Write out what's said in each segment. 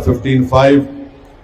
15(5)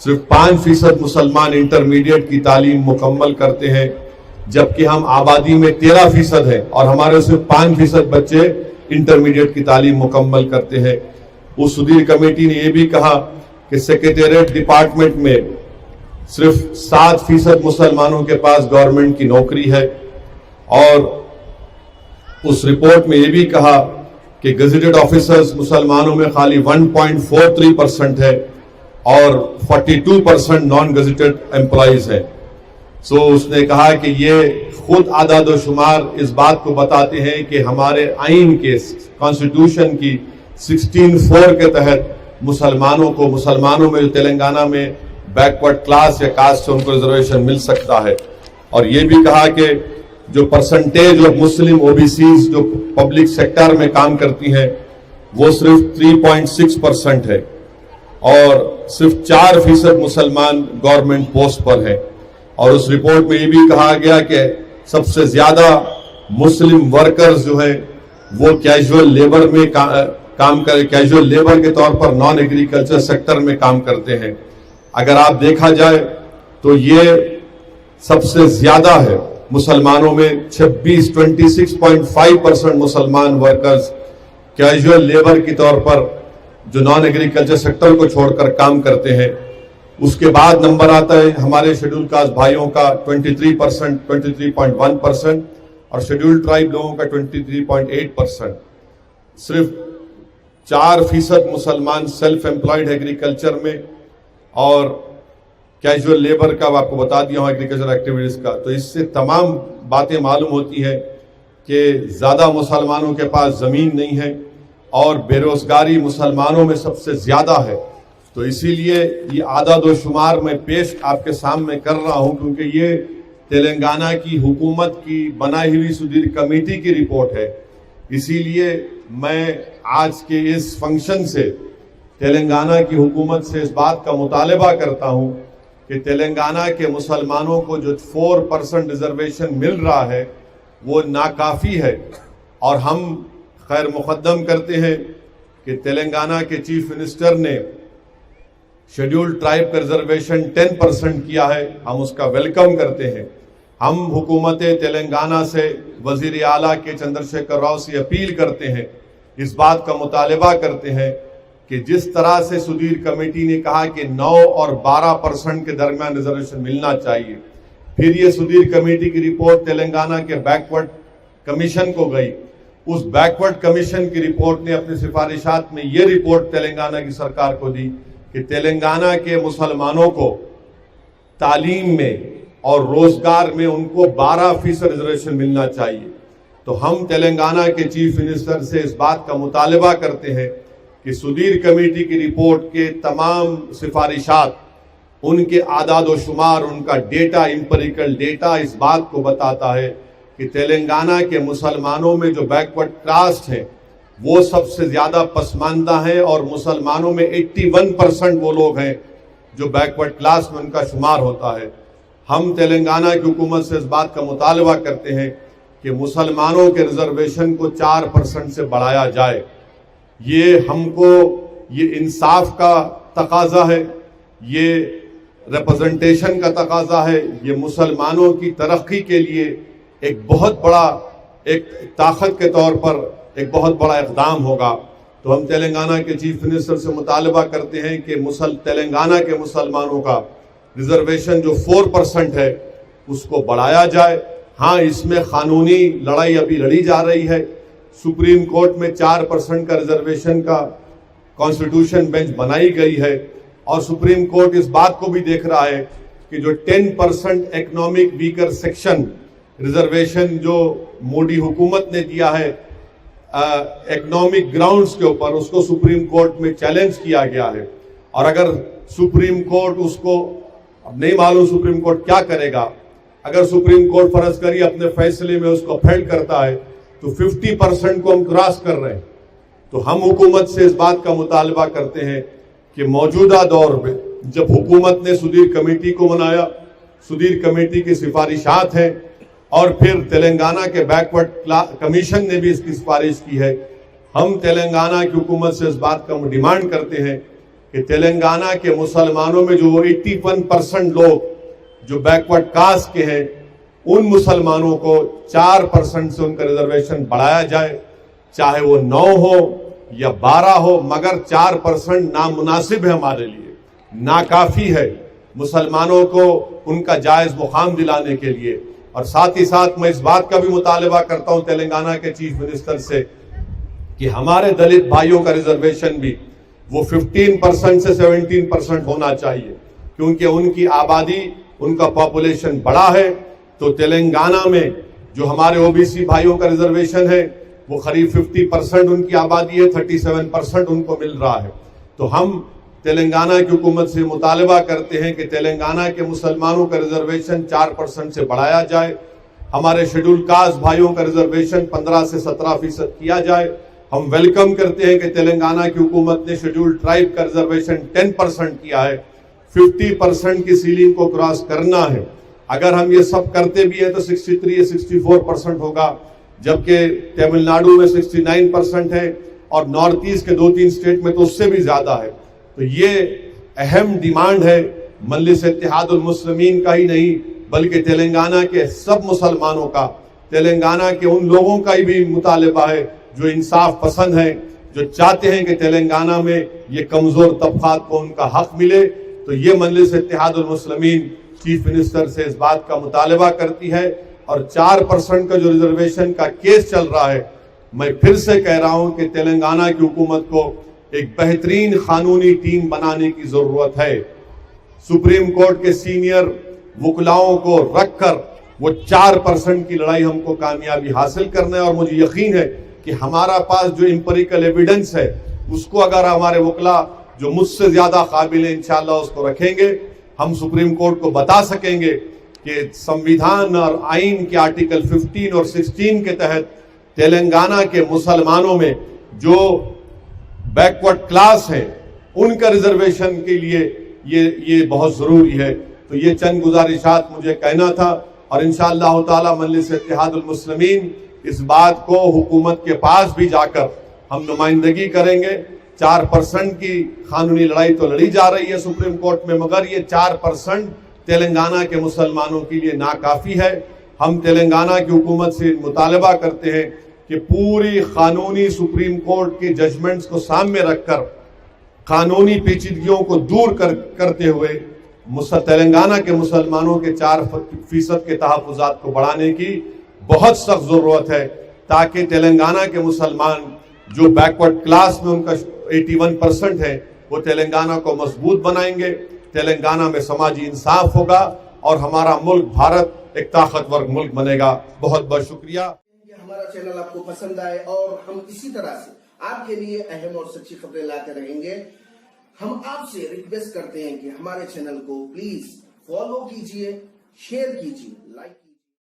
صرف 5% مسلمان انٹرمیڈیٹ کی تعلیم مکمل کرتے ہیں، جبکہ ہم آبادی میں 13% ہیں اور ہمارے صرف 5% بچے انٹرمیڈیٹ کی تعلیم مکمل کرتے ہیں۔ اس سدیر کمیٹی نے یہ بھی کہا کہ سیکریٹریٹ ڈپارٹمنٹ میں صرف 7% مسلمانوں کے پاس گورنمنٹ کی نوکری ہے، اور اس رپورٹ میں یہ بھی کہا کہ گزیٹڈ آفیسرز مسلمانوں میں خالی 1.43% ہے اور 42% نان گزیٹڈ امپلائیز ہیں۔ اس نے کہا کہ یہ خود اعداد و شمار اس بات کو بتاتے ہیں کہ ہمارے آئین کے کانسٹیٹیوشن کی 16(4) کے تحت مسلمانوں میں جو تلنگانہ میں بیکورڈ کلاس یا کاسٹ سے ان کو ریزرویشن مل سکتا ہے۔ اور یہ بھی کہا کہ جو پرسنٹیج آف مسلم OBCs جو پبلک سیکٹر میں کام کرتی ہیں وہ صرف 3.6% ہے، اور صرف 4% مسلمان گورنمنٹ پوسٹ پر ہیں۔ اور اس رپورٹ میں یہ بھی کہا گیا کہ سب سے زیادہ مسلم ورکرز جو ہیں وہ کیجول لیبر میں کیجول لیبر کے طور پر نان ایگریکلچر سیکٹر میں کام کرتے ہیں۔ اگر آپ دیکھا جائے تو یہ سب سے زیادہ ہے، مسلمانوں میں 26.5% مسلمان ورکرز کیجول لیبر کی طور پر جو نان ایگریکلچر سیکٹر کو چھوڑ کر کام کرتے ہیں۔ اس کے بعد نمبر آتا ہے ہمارے شیڈول کاسٹ بھائیوں کا 23.1% اور شیڈول ٹرائب لوگوں کا 23.8%۔ صرف 4% مسلمان سیلف امپلائڈ ایگریکلچر میں، اور کیجول لیبر کا آپ کو بتا دیا ہوں ایگریکلچر ایکٹیویٹیز کا۔ تو اس سے تمام باتیں معلوم ہوتی ہیں کہ زیادہ مسلمانوں کے پاس زمین نہیں ہے اور بے روزگاری مسلمانوں میں سب سے زیادہ ہے۔ تو اسی لیے یہ اعداد و شمار میں پیش آپ کے سامنے کر رہا ہوں، کیونکہ یہ تلنگانہ کی حکومت کی بنائی ہوئی سدیر کمیٹی کی رپورٹ ہے۔ اسی لیے میں آج کے اس فنکشن سے تلنگانہ کی حکومت سے اس بات کا مطالبہ کرتا ہوں کہ تلنگانہ کے مسلمانوں کو جو 4% ریزرویشن مل رہا ہے وہ ناکافی ہے، اور ہم خیر مقدم کرتے ہیں کہ تلنگانہ کے چیف منسٹر نے شیڈول ٹرائب کا ریزرویشن 10% کیا ہے، ہم اس کا ویلکم کرتے ہیں۔ ہم حکومت تلنگانہ سے وزیر اعلیٰ کے چندرشیکھر راؤ سے اپیل کرتے ہیں، اس بات کا مطالبہ کرتے ہیں کہ جس طرح سے سدیر کمیٹی نے کہا کہ 9 اور 12% کے درمیان ریزرویشن ملنا چاہیے، پھر یہ سدیر کمیٹی کی رپورٹ تلنگانہ کے بیکورڈ کمیشن کو گئی۔ اس بیکورڈ کمیشن کی رپورٹ نے اپنی سفارشات میں یہ رپورٹ تلنگانہ کی سرکار کو دی کہ تلنگانہ کے مسلمانوں کو تعلیم میں اور روزگار میں ان کو 12% ریزرویشن ملنا چاہیے۔ تو ہم تلنگانہ کے چیف منسٹر سے اس بات کا مطالبہ کرتے ہیں کہ سدیر کمیٹی کی رپورٹ کے تمام سفارشات، ان کے اعداد و شمار، ان کا ڈیٹا، امپیریکل ڈیٹا اس بات کو بتاتا ہے کہ تلنگانہ کے مسلمانوں میں جو بیکورڈ کاسٹ ہیں وہ سب سے زیادہ پسماندہ ہیں، اور مسلمانوں میں 81% وہ لوگ ہیں جو بیکورڈ کلاس میں ان کا شمار ہوتا ہے۔ ہم تلنگانہ کی حکومت سے اس بات کا مطالبہ کرتے ہیں کہ مسلمانوں کے ریزرویشن کو 4% سے بڑھایا جائے۔ یہ ہم کو یہ انصاف کا تقاضا ہے، یہ ریپرزنٹیشن کا تقاضا ہے، یہ مسلمانوں کی ترقی کے لیے ایک بہت بڑا ایک طاقت کے طور پر ایک بہت بڑا اقدام ہوگا۔ تو ہم تلنگانہ کے چیف منسٹر سے مطالبہ کرتے ہیں کہ تلنگانہ کے مسلمانوں کا ریزرویشن جو 4% ہے اس کو بڑھایا جائے۔ ہاں، اس میں قانونی لڑائی ابھی لڑی جا رہی ہے، سپریم کورٹ میں 4% کا ریزرویشن کا کانسٹیٹیوشن بینچ بنائی گئی ہے، اور سپریم کورٹ اس بات کو بھی دیکھ رہا ہے کہ جو 10% اکنامک ویکر سیکشن ریزرویشن جو مودی حکومت نے دیا ہے اکنامک گراؤنڈز کے اوپر، اس کو سپریم کورٹ میں چیلنج کیا گیا ہے۔ اور اگر سپریم کورٹ اس کو، اب نہیں معلوم سپریم کورٹ کیا کرے گا، اگر سپریم کورٹ فرض کری اپنے فیصلے میں اس کو اپہیلڈ کرتا ہے تو 50% کو ہم کراس کر رہے ہیں۔ تو ہم حکومت سے اس بات کا مطالبہ کرتے ہیں کہ موجودہ دور میں جب حکومت نے سدیر کمیٹی کو بنایا، سدیر کمیٹی کی سفارشات ہیں، اور پھر تلنگانہ کے بیکورڈ کمیشن نے بھی اس کی سفارش کی ہے، ہم تلنگانہ کی حکومت سے اس بات کا ڈیمانڈ کرتے ہیں کہ تلنگانہ کے مسلمانوں میں جو 81% لوگ جو بیکورڈ کاسٹ کے ہیں ان مسلمانوں کو 4% سے ان کا ریزرویشن بڑھایا جائے، چاہے وہ 9 ہو یا 12 ہو، مگر 4% نامناسب ہے، ہمارے لیے ناکافی ہے مسلمانوں کو ان کا جائز مقام دلانے کے لیے۔ اور ساتھ ہی ساتھ میں اس بات کا بھی مطالبہ کرتا ہوں تلنگانہ کے چیف منسٹر سے کہ ہمارے دلت بھائیوں کا ریزرویشن بھی وہ 15% سے 17% ہونا چاہیے، کیونکہ ان کی آبادی، ان کا پاپولیشن بڑا ہے۔ تو تلنگانہ میں جو ہمارے او بی سی بھائیوں کا ریزرویشن ہے وہ قریب 50% ان کی آبادی ہے، 37% ان کو مل رہا ہے۔ تو ہم تلنگانہ کی حکومت سے مطالبہ کرتے ہیں کہ تلنگانہ کے مسلمانوں کا ریزرویشن 4% سے بڑھایا جائے، ہمارے شیڈول کاسٹ بھائیوں کا ریزرویشن 15 سے 17% کیا جائے۔ ہم ویلکم کرتے ہیں کہ تلنگانہ کی حکومت نے شیڈول ٹرائب کا ریزرویشن 10% کیا ہے، 50% کی سیلنگ کو کراس کرنا ہے۔ اگر ہم یہ سب کرتے بھی ہیں تو 63 یا 64% ہوگا، جبکہ تمل ناڈو میں 69% ہے اور نارتھ ایسٹ کے 2-3 اسٹیٹ میں تو اس سے بھی زیادہ ہے۔ تو یہ اہم ڈیمانڈ ہے مجلس اتحاد المسلمین کا ہی نہیں بلکہ تلنگانہ کے سب مسلمانوں کا، تلنگانہ کے ان لوگوں کا ہی بھی مطالبہ ہے جو انصاف پسند ہیں، جو چاہتے ہیں کہ تلنگانہ میں یہ کمزور طبقات کو ان کا حق ملے۔ تو یہ مجلس اتحاد المسلمین چیف منسٹر سے اس بات کا مطالبہ کرتی ہے۔ اور 4% کا جو ریزرویشن کا کیس چل رہا ہے، میں پھر سے کہہ رہا ہوں کہ تلنگانہ کی حکومت کو ایک بہترین قانونی ٹیم بنانے کی ضرورت ہے۔ سپریم کورٹ کے سینئر وکلاؤں کو رکھ کر وہ 4% کی لڑائی ہم کو کامیابی حاصل کرنا ہے، اور مجھے یقین ہے کہ ہمارا پاس جو امپیریکل ایویڈنس ہے اس کو اگر ہمارے وکلا جو مجھ سے زیادہ قابل ہیں انشاءاللہ اس کو رکھیں گے، ہم سپریم کورٹ کو بتا سکیں گے کہ سنویدھان اور آئین کے آرٹیکل 15 اور 16 کے تحت تلنگانہ کے مسلمانوں میں جو بیکورڈ کلاس ہیں ان کا ریزرویشن کے لیے یہ بہت ضروری ہے۔ تو یہ چند گزارشات مجھے کہنا تھا، اور انشاءاللہ تعالی مجلس اتحاد المسلمین اس بات کو حکومت کے پاس بھی جا کر ہم نمائندگی کریں گے۔ 4% کی قانونی لڑائی تو لڑی جا رہی ہے سپریم کورٹ میں، مگر یہ 4% تلنگانہ کے مسلمانوں کے لیے ناکافی ہے۔ ہم تلنگانہ کی حکومت سے مطالبہ کرتے ہیں کہ پوری قانونی سپریم کورٹ کے ججمنٹس کو سامنے رکھ کر قانونی پیچیدگیوں کو دور کرتے ہوئے تلنگانہ کے مسلمانوں کے 4% کے تحفظات کو بڑھانے کی بہت سخت ضرورت ہے، تاکہ تلنگانہ کے مسلمان جو بیکورڈ کلاس میں ان کا 81% ہے وہ تلنگانہ کو مضبوط بنائیں گے، تلنگانہ میں سماجی انصاف ہوگا اور ہمارا ملک بھارت ایک طاقتور ملک بنے گا۔ بہت بہت شکریہ۔ ہمارا چینل آپ کو پسند آئے اور ہم اسی طرح سے آپ کے لیے اہم اور سچی خبریں لاتے رہیں گے۔ ہم آپ سے ریکویسٹ کرتے ہیں کہ ہمارے چینل کو پلیز فالو کیجئے، شیئر کیجئے، لائک